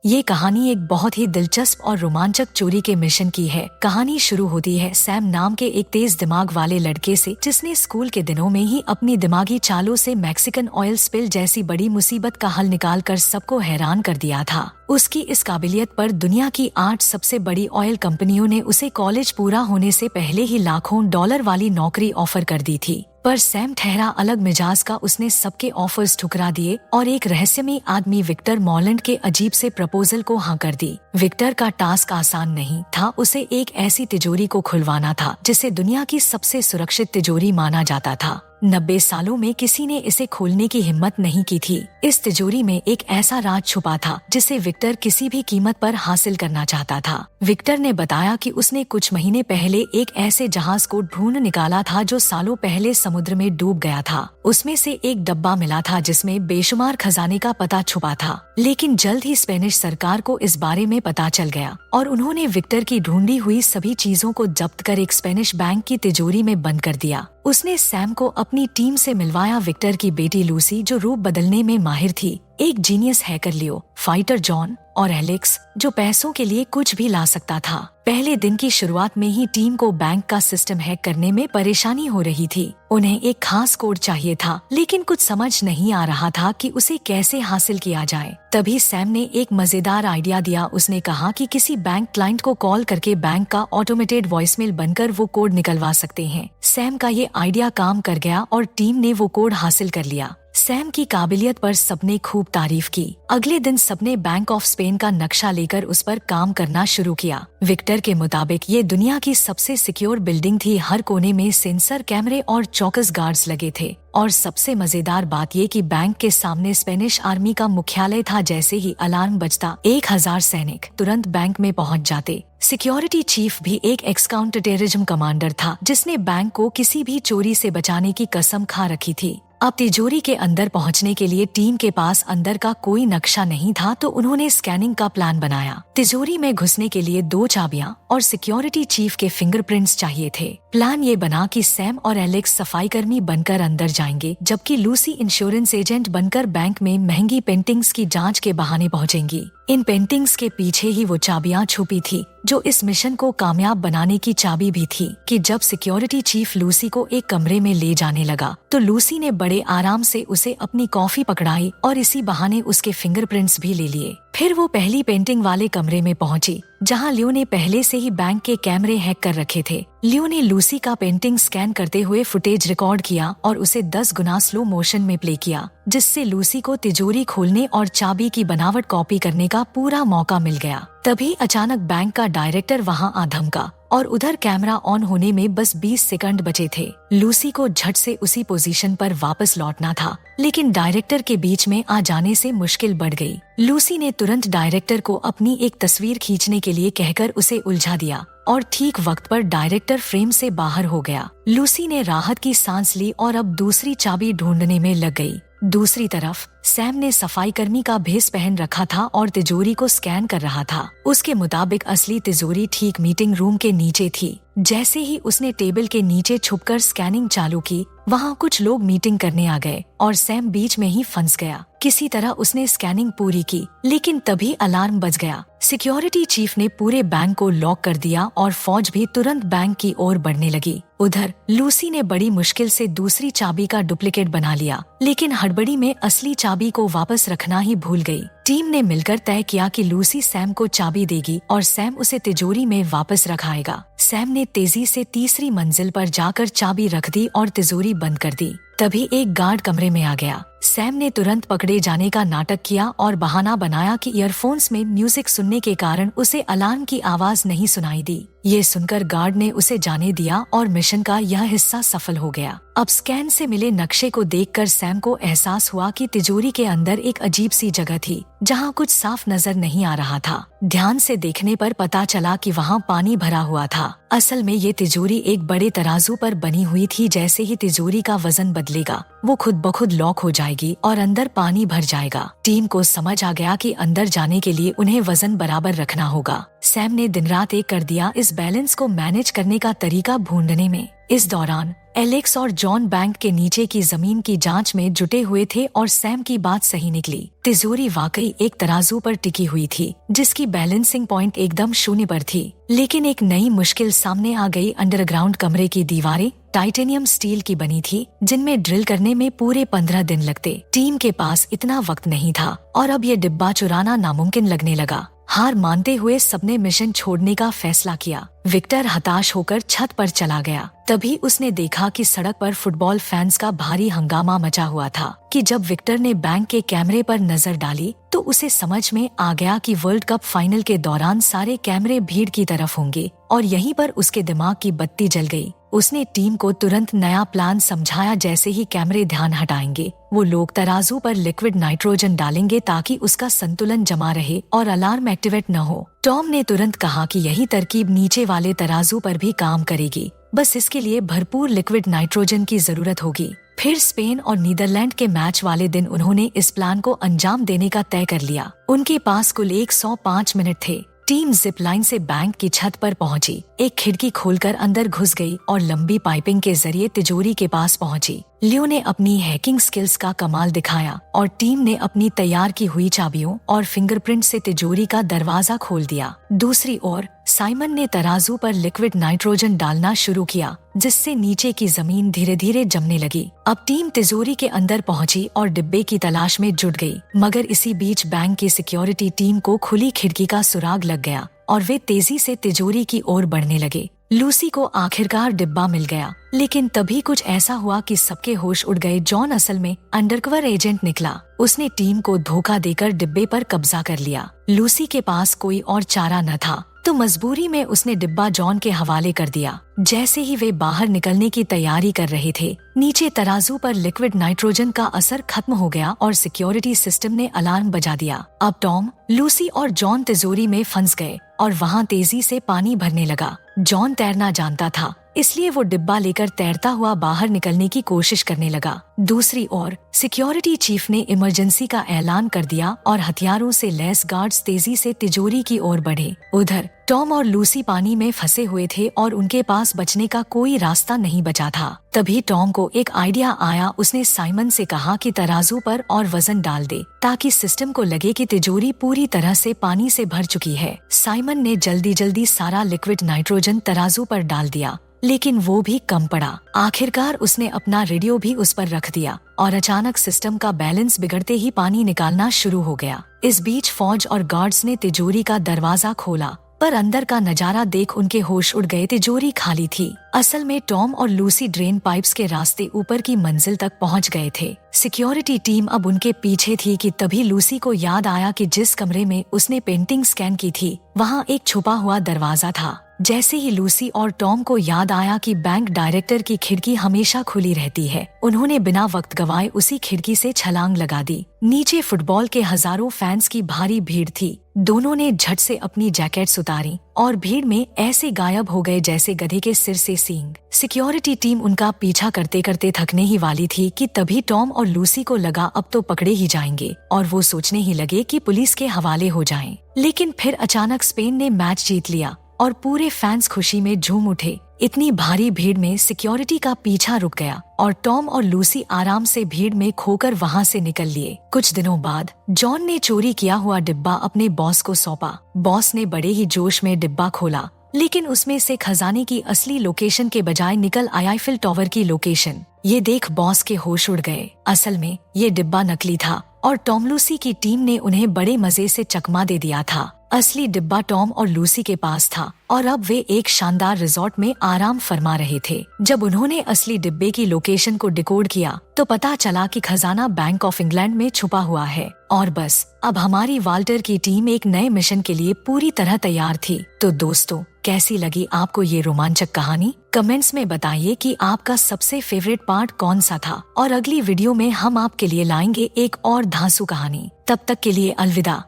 ये कहानी एक बहुत ही दिलचस्प और रोमांचक चोरी के मिशन की है। कहानी शुरू होती है सैम नाम के एक तेज दिमाग वाले लड़के से, जिसने स्कूल के दिनों में ही अपनी दिमागी चालों से मैक्सिकन ऑयल स्पिल जैसी बड़ी मुसीबत का हल निकाल कर सबको हैरान कर दिया था। उसकी इस काबिलियत पर दुनिया की 8 सबसे बड़ी ऑयल कंपनियों ने उसे कॉलेज पूरा होने से पहले ही लाखों डॉलर वाली नौकरी ऑफर कर दी थी। पर सैम ठहरा अलग मिजाज का। उसने सबके ऑफर्स ठुकरा दिए और एक रहस्यमयी आदमी विक्टर मॉलैंड के अजीब से प्रपोजल को हाँ कर दी। विक्टर का टास्क आसान नहीं था। उसे एक ऐसी तिजोरी को खुलवाना था जिसे दुनिया की सबसे सुरक्षित तिजोरी माना जाता था। 90 सालों में किसी ने इसे खोलने की हिम्मत नहीं की थी। इस तिजोरी में एक ऐसा राज छुपा था जिसे विक्टर किसी भी कीमत पर हासिल करना चाहता था। विक्टर ने बताया कि उसने कुछ महीने पहले एक ऐसे जहाज को ढूंढ निकाला था जो सालों पहले समुद्र में डूब गया था। उसमें से एक डब्बा मिला था जिसमें बेशुमार खजाने का पता छुपा था। लेकिन जल्द ही स्पेनिश सरकार को इस बारे में पता चल गया और उन्होंने विक्टर की ढूंढी हुई सभी चीजों को जब्त कर एक स्पेनिश बैंक की तिजोरी में बंद कर दिया। उसने सैम को अपनी टीम से मिलवाया। विक्टर की बेटी लूसी, जो रूप बदलने में माहिर थी, एक जीनियस हैकर लियो, फाइटर जॉन और एलेक्स, जो पैसों के लिए कुछ भी ला सकता था। पहले दिन की शुरुआत में ही टीम को बैंक का सिस्टम हैक करने में परेशानी हो रही थी। उन्हें एक खास कोड चाहिए था, लेकिन कुछ समझ नहीं आ रहा था कि उसे कैसे हासिल किया जाए। तभी सैम ने एक मजेदार आइडिया दिया। उसने कहा कि किसी बैंक क्लाइंट को कॉल करके बैंक का ऑटोमेटेड वॉइसमेल बनकर वो कोड निकलवा सकते हैं। सैम का ये आइडिया काम कर गया और टीम ने वो कोड हासिल कर लिया। सैम की काबिलियत पर सबने खूब तारीफ की। अगले दिन सबने बैंक ऑफ स्पेन का नक्शा लेकर उस पर काम करना शुरू किया। विक्टर के मुताबिक ये दुनिया की सबसे सिक्योर बिल्डिंग थी। हर कोने में सेंसर कैमरे और चौकस गार्ड्स लगे थे। और सबसे मजेदार बात ये कि बैंक के सामने स्पेनिश आर्मी का मुख्यालय था। जैसे ही अलार्म बजता 1000 सैनिक तुरंत बैंक में पहुंच जाते। सिक्योरिटी चीफ भी एक एक्स काउंटर टेररिज्म कमांडर था, जिसने बैंक को किसी भी चोरी से बचाने की कसम खा रखी थी। अब तिजोरी के अंदर पहुंचने के लिए टीम के पास अंदर का कोई नक्शा नहीं था, तो उन्होंने स्कैनिंग का प्लान बनाया। तिजोरी में घुसने के लिए 2 चाबियां और सिक्योरिटी चीफ के फिंगरप्रिंट्स चाहिए थे। प्लान ये बना कि सैम और एलेक्स सफाई कर्मी बनकर अंदर जाएंगे, जबकि लूसी इंश्योरेंस एजेंट बनकर बैंक में महंगी पेंटिंग्स की जांच के बहाने पहुंचेंगी। इन पेंटिंग्स के पीछे ही वो चाबियां छुपी थी, जो इस मिशन को कामयाब बनाने की चाबी भी थी। कि जब सिक्योरिटी चीफ लूसी को एक कमरे में ले जाने लगा, तो लूसी ने बड़े आराम से उसे अपनी कॉफी पकड़ाई और इसी बहाने उसके फिंगरप्रिंट्स भी ले लिए। फिर वो पहली पेंटिंग वाले कमरे में पहुंची, जहां लियो ने पहले से ही बैंक के कैमरे हैक कर रखे थे। लियो ने लूसी का पेंटिंग स्कैन करते हुए फुटेज रिकॉर्ड किया और उसे 10 गुना स्लो मोशन में प्ले किया, जिससे लूसी को तिजोरी खोलने और चाबी की बनावट कॉपी करने का पूरा मौका मिल गया। तभी अचानक बैंक का डायरेक्टर वहां आ धमका और उधर कैमरा ऑन होने में बस 20 सेकंड बचे थे। लूसी को झट से उसी पोजीशन पर वापस लौटना था, लेकिन डायरेक्टर के बीच में आ जाने से मुश्किल बढ़ गई। लूसी ने तुरंत डायरेक्टर को अपनी एक तस्वीर खींचने के लिए कहकर उसे उलझा दिया और ठीक वक्त पर डायरेक्टर फ्रेम से बाहर हो गया। लूसी ने राहत की सांस ली और अब दूसरी चाबी ढूंढने में लग गई। दूसरी तरफ सैम ने सफाई कर्मी का भेष पहन रखा था और तिजोरी को स्कैन कर रहा था। उसके मुताबिक असली तिजोरी ठीक मीटिंग रूम के नीचे थी। जैसे ही उसने टेबल के नीचे छुपकर स्कैनिंग चालू की, वहाँ कुछ लोग मीटिंग करने आ गए और सैम बीच में ही फंस गया। किसी तरह उसने स्कैनिंग पूरी की, लेकिन तभी अलार्म बज गया। सिक्योरिटी चीफ ने पूरे बैंक को लॉक कर दिया और फौज भी तुरंत बैंक की ओर बढ़ने लगी। उधर लूसी ने बड़ी मुश्किल से दूसरी चाबी का डुप्लीकेट बना लिया, लेकिन हड़बड़ी में असली चाबी को वापस रखना ही भूल गई। टीम ने मिलकर तय किया कि लूसी सैम को चाबी देगी और सैम उसे तिजोरी में वापस रखाएगा। सैम ने तेजी से तीसरी मंजिल पर जाकर चाबी रख दी और तिजोरी बंद कर दी। तभी एक गार्ड कमरे में आ गया। सैम ने तुरंत पकड़े जाने का नाटक किया और बहाना बनाया कि ईयरफोन्स में म्यूजिक सुनने के कारण उसे अलार्म की आवाज नहीं सुनाई दी। ये सुनकर गार्ड ने उसे जाने दिया और मिशन का यह हिस्सा सफल हो गया। अब स्कैन से मिले नक्शे को देखकर सैम को एहसास हुआ कि तिजोरी के अंदर एक अजीब सी जगह थी, जहां कुछ साफ नजर नहीं आ रहा था। ध्यान से देखने पर पता चला कि वहां पानी भरा हुआ था। असल में ये तिजोरी एक बड़े तराजू पर बनी हुई थी। जैसे ही तिजोरी का वजन बदलेगा, वो खुद ब खुद लॉक हो जाएगी और अंदर पानी भर जाएगा। टीम को समझ आ गया कि अंदर जाने के लिए उन्हें वजन बराबर रखना होगा। सैम ने दिन रात एक कर दिया इस बैलेंस को मैनेज करने का तरीका ढूंढने में। इस दौरान एलेक्स और जॉन बैंक के नीचे की जमीन की जांच में जुटे हुए थे और सैम की बात सही निकली। तिजोरी वाकई एक तराजू पर टिकी हुई थी, जिसकी बैलेंसिंग पॉइंट एकदम शून्य पर थी। लेकिन एक नई मुश्किल सामने आ गई। अंडरग्राउंड कमरे की दीवारें टाइटेनियम स्टील की बनी थी, जिनमें ड्रिल करने में पूरे 15 दिन लगते। टीम के पास इतना वक्त नहीं था और अब ये डिब्बा चुराना नामुमकिन लगने लगा। हार मानते हुए सबने मिशन छोड़ने का फैसला किया। विक्टर हताश होकर छत पर चला गया। तभी उसने देखा कि सड़क पर फुटबॉल फैंस का भारी हंगामा मचा हुआ था। कि जब विक्टर ने बैंक के कैमरे पर नजर डाली तो उसे समझ में आ गया कि वर्ल्ड कप फाइनल के दौरान सारे कैमरे भीड़ की तरफ होंगे और यहीं पर उसके दिमाग की बत्ती जल गई। उसने टीम को तुरंत नया प्लान समझाया। जैसे ही कैमरे ध्यान हटाएंगे, वो लोग तराजू पर लिक्विड नाइट्रोजन डालेंगे ताकि उसका संतुलन जमा रहे और अलार्म एक्टिवेट न हो। टॉम ने तुरंत कहा कि यही तरकीब नीचे वाले तराजू पर भी काम करेगी, बस इसके लिए भरपूर लिक्विड नाइट्रोजन की जरूरत होगी। फिर स्पेन और नीदरलैंड के मैच वाले दिन उन्होंने इस प्लान को अंजाम देने का तय कर लिया। उनके पास कुल 105 मिनट थे। टीम जिप लाइन से बैंक की छत पर पहुंची, एक खिड़की खोलकर अंदर घुस गई और लंबी पाइपिंग के जरिए तिजोरी के पास पहुंची। लियो ने अपनी हैकिंग स्किल्स का कमाल दिखाया और टीम ने अपनी तैयार की हुई चाबियों और फिंगरप्रिंट से तिजोरी का दरवाजा खोल दिया। दूसरी ओर साइमन ने तराजू पर लिक्विड नाइट्रोजन डालना शुरू किया, जिससे नीचे की जमीन धीरे धीरे जमने लगी। अब टीम तिजोरी के अंदर पहुंची और डिब्बे की तलाश में जुट गई। मगर इसी बीच बैंक की सिक्योरिटी टीम को खुली खिड़की का सुराग लग गया और वे तेजी से तिजोरी की ओर बढ़ने लगे। लूसी को आखिरकार डिब्बा मिल गया, लेकिन तभी कुछ ऐसा हुआ कि सबके होश उड़ गए। जॉन असल में अंडरकवर एजेंट निकला। उसने टीम को धोखा देकर डिब्बे पर कब्जा कर लिया। लूसी के पास कोई और चारा न था, तो मजबूरी में उसने डिब्बा जॉन के हवाले कर दिया। जैसे ही वे बाहर निकलने की तैयारी कर रहे थे, नीचे तराजू पर लिक्विड नाइट्रोजन का असर खत्म हो गया और सिक्योरिटी सिस्टम ने अलार्म बजा दिया। अब टॉम, लूसी और जॉन तिजोरी में फंस गए और वहाँ तेजी से पानी भरने लगा। जॉन तैरना जानता था, इसलिए वो डिब्बा लेकर तैरता हुआ बाहर निकलने की कोशिश करने लगा। दूसरी ओर सिक्योरिटी चीफ ने इमरजेंसी का ऐलान कर दिया और हथियारों से लैस गार्ड्स तेजी से तिजोरी की ओर बढ़े। उधर टॉम और लूसी पानी में फंसे हुए थे और उनके पास बचने का कोई रास्ता नहीं बचा था। तभी टॉम को एक आइडिया आया। उसने साइमन से कहा कि तराजू पर और वजन डाल दे, ताकि सिस्टम को लगे कि तिजोरी पूरी तरह से पानी से भर चुकी है। साइमन ने जल्दी जल्दी सारा लिक्विड नाइट्रोजन तराजू पर डाल दिया, लेकिन वो भी कम पड़ा। आखिरकार उसने अपना रेडियो भी उस पर रख दिया और अचानक सिस्टम का बैलेंस बिगड़ते ही पानी निकालना शुरू हो गया। इस बीच फौज और गार्ड्स ने तिजोरी का दरवाजा खोला, पर अंदर का नजारा देख उनके होश उड़ गए। तिजोरी खाली थी। असल में टॉम और लूसी ड्रेन पाइप्स के रास्ते ऊपर की मंजिल तक पहुंच गए थे। सिक्योरिटी टीम अब उनके पीछे थी कि तभी लूसी को याद आया कि जिस कमरे में उसने पेंटिंग स्कैन की थी, वहाँ एक छुपा हुआ दरवाजा था। जैसे ही लूसी और टॉम को याद आया कि बैंक डायरेक्टर की खिड़की हमेशा खुली रहती है, उन्होंने बिना वक्त गवाए उसी खिड़की से छलांग लगा दी। नीचे फुटबॉल के हजारों फैंस की भारी भीड़ थी। दोनों ने झट से अपनी जैकेट्स उतारी और भीड़ में ऐसे गायब हो गए जैसे गधे के सिर से सींग। सिक्योरिटी टीम उनका पीछा करते करते थकने ही वाली थी कि तभी टॉम और लूसी को लगा अब तो पकड़े ही जाएंगे और वो सोचने ही लगे कि पुलिस के हवाले हो जाएं। लेकिन फिर अचानक स्पेन ने मैच जीत लिया और पूरे फैंस खुशी में झूम उठे। इतनी भारी भीड़ में सिक्योरिटी का पीछा रुक गया और टॉम और लूसी आराम से भीड़ में खोकर वहाँ से निकल लिए। कुछ दिनों बाद जॉन ने चोरी किया हुआ डिब्बा अपने बॉस को सौंपा। बॉस ने बड़े ही जोश में डिब्बा खोला, लेकिन उसमें से खजाने की असली लोकेशन के बजाय निकल आई आईफिल टावर की लोकेशन। ये देख बॉस के होश उड़ गए। असल में ये डिब्बा नकली था और टॉम लूसी की टीम ने उन्हें बड़े मजे से चकमा दे दिया था। असली डिब्बा टॉम और लूसी के पास था और अब वे एक शानदार रिजॉर्ट में आराम फरमा रहे थे। जब उन्होंने असली डिब्बे की लोकेशन को डिकोड किया तो पता चला कि खजाना बैंक ऑफ इंग्लैंड में छुपा हुआ है। और बस अब हमारी वाल्टर की टीम एक नए मिशन के लिए पूरी तरह तैयार थी। तो दोस्तों, कैसी लगी आपको ये रोमांचक कहानी? कमेंट्स में बताइए कि आपका सबसे फेवरेट पार्ट कौन सा था और अगली वीडियो में हम आपके लिए लाएंगे एक और धांसू कहानी। तब तक के लिए अलविदा।